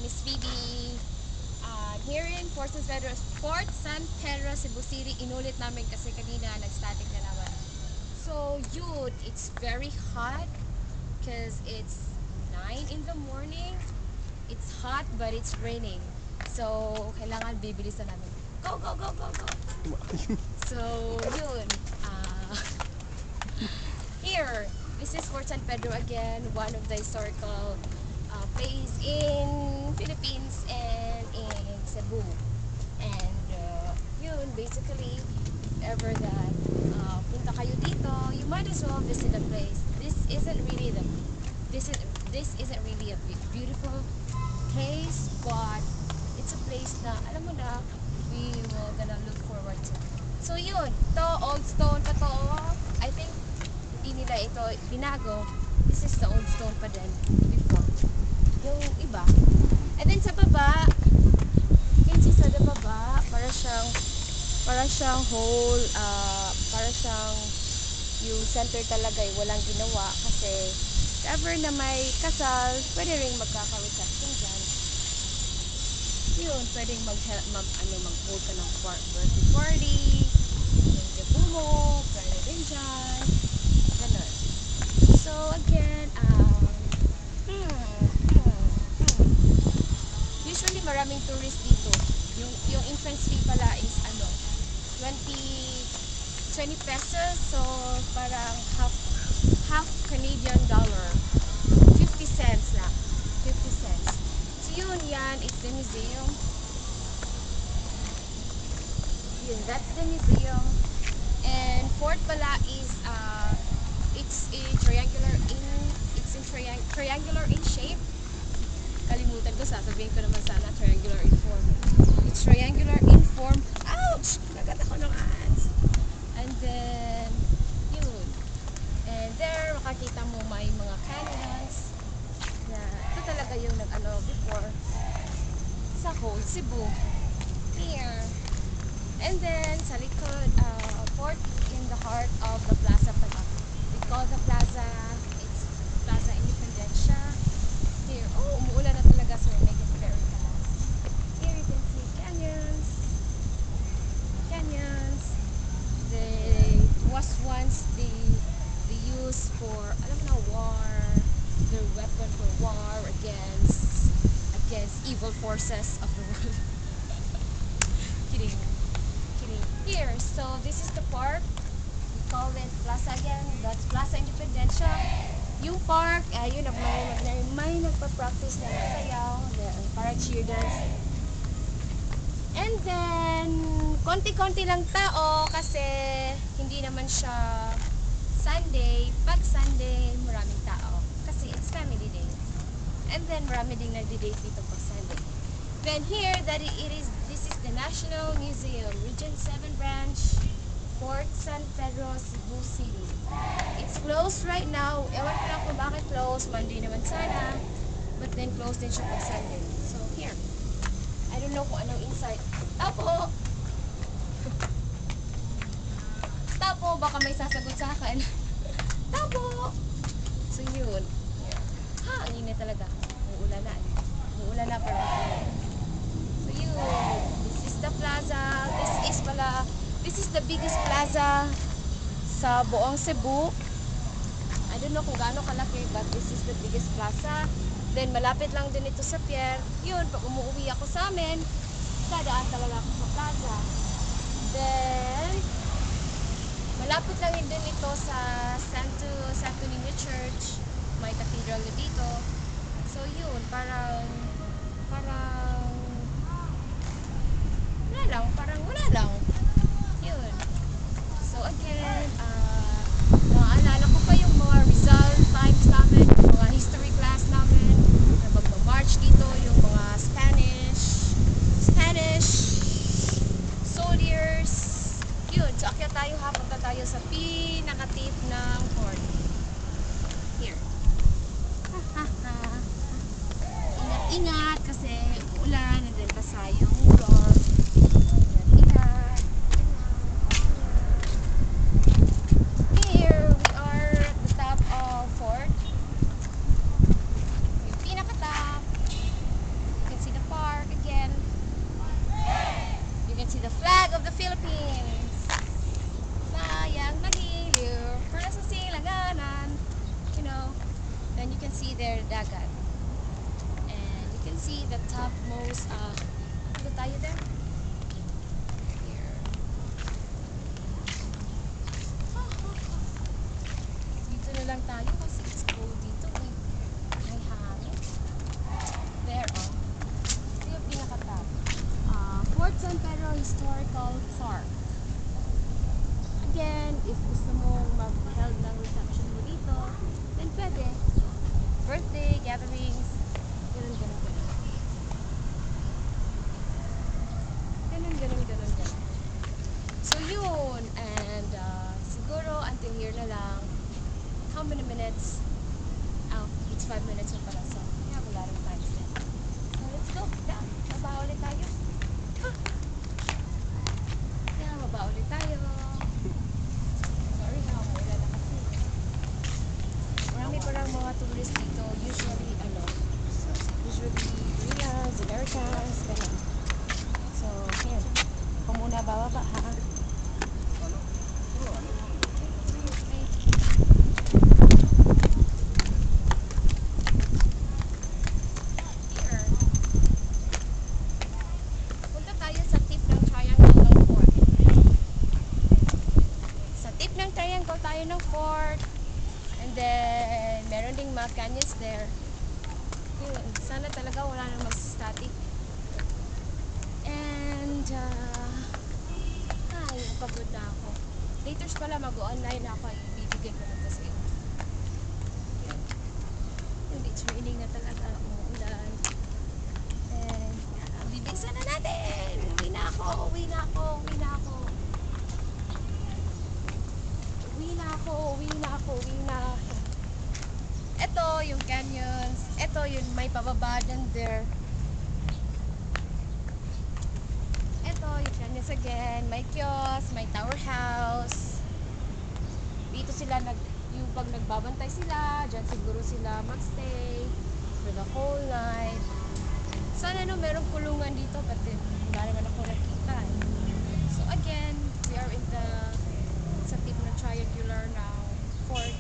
name is Phoebe. Here in Fort San Pedro, Cebu City. Inulit namin kasi kanina nag-static na naman. So yun, it's very hot because it's 9 in the morning. It's hot but it's raining. So kailangan bibilisan namin. Go, go, go, go, go! So yun, here, this is Fort San Pedro again, one of the historical place in Philippines and in Cebu. And yun, basically, if ever that punta kayo dito, you might as well visit the place. This is this isn't really a beautiful place, but it's a place na alam mo na we will gonna look forward to. So yun, to old stone pa to. I think hindi nila ito binago. This is the old stone pa din before. Yung iba. And then sa baba, you can see sa baba, para siyang whole, para siyang yung center talaga ay walang ginawa kasi if ever na may kasal, pwede rin magkaka-reception dyan. Yun, pwedeng mag-hold ka ng birthday party, yung debut mo, pwede din dyan, ganun. So again, usually maraming tourist dito. Yung entrance fee pala is 20 pesos, so parang half Canadian dollar. 50 cents lang. 50 cents. So yun, yan, it's the museum. Yun, that's the museum. And fort pala is it's triangular in shape. Kalimutan ko, sasabihin ko naman sana triangular in form. It's triangular in form. Ouch! Nagat ako ng ants. And then, yun. And there, makakita mo may mga canyons na ito talaga yung before sa whole Cebu. Here. And then, sa likod, fort in the heart of the plaza pala. We call the plaza, it's Plaza Independencia. Here, umuulan na talaga, so make it very fast. Here you can see canyons. Canyons. They was once the use for, alam mo na, war. Their weapon for war against evil forces of the world. Kidding. Here, so this is the park. We call it Plaza again. That's Plaza Independencia. Yung park, yun, may nagpa-practice na sayaw, para cheer dance. And then, konti-konti lang tao kasi hindi naman siya Sunday. Pag Sunday, maraming tao kasi it's family day. And then, marami ding nagdi-date dito pag Sunday. Then here, this is the National Museum, Region 7 Branch, Fort San Pedro, Cebu City. It's closed right now. Ewan ko lang kung bakit closed. Monday naman sana. But then closed din siya pag Sunday. So here. I don't know kung anong inside. Tapo! Tapo! Baka may sasagot sa akin. Tapo! So yun. Ha! Ang init talaga. Umuulan na. Umuulan na pero so yun. This is the plaza. This is the biggest plaza sa buong Cebu. I don't know kung gaano kalaki, but this is the biggest plaza. Then malapit lang din ito sa pier. Yun, pag umuwi ako sa amin, dadaan talaga ako sa plaza. Then malapit lang din ito sa Santo Niño Church. May cathedral na dito. So yun, parang wala lang. Yun. So again, naalala ko pa yung mga Rizal times namin, yung mga history class namin, na magma-march dito, yung mga Spanish soldiers. Yun, so akyat tayo punta tayo sa pinaka-tip ng fort. Here. Ingat kasi ulan, and then basa yung floor. Ingat. Here we are at the top of fort. Yung pinaka-top. You can can see there dagat. And you can see the topmost, ano tayo there? Here. Dito na lang tayo kasi it's cold dito. May hangin. There, oh. Ito yung pinaka-top. Fort San Pedro Historical Park. Again, if gusto mong mag-held ng reception mo dito, then pwede. Birthday, gatherings, ganun, ganun, ganun. Ganun, ganun, ganun, ganun. So yun, and siguro until here na lang. How many minutes? Oh, it's 5 minutes na pala, so we have a lot of time still. So let's go. Yeah, baba ulit tayo. Yeah, baba ulit tayo. Sorry na, maulan na kasi. Marami parang mga tourists dito. Usually Koreans, Americans, ganun. So, here. Ako muna bababa, ha? Here. Punta tayo sa tip ng triangle ng fort. Sa tip ng triangle tayo ng fort. And then, meron ding mga canyons there. Yun. Sana talaga wala nang mag-static. And, ay, napagod na ako. Laters pala, mag-online ako. Ibibigay ko na ito sa'yo. Yan. And it's raining na talaga. Umuulan. And, bibigsan na natin! Uwi na ako! Uwi na ako! Uwi na ako! Uwi na ako! Uwi na ako! Uwi na ako! Ito yung canyons. Ito yung may pababa dyan there. Ito yung canyons again. May kiosk, may tower house. Dito sila yung pag nagbabantay sila, dyan siguro sila magstay for the whole night. Sana no merong kulungan dito, but wala naman ako nakita. So again, we are in the sa tip na triangular now fort.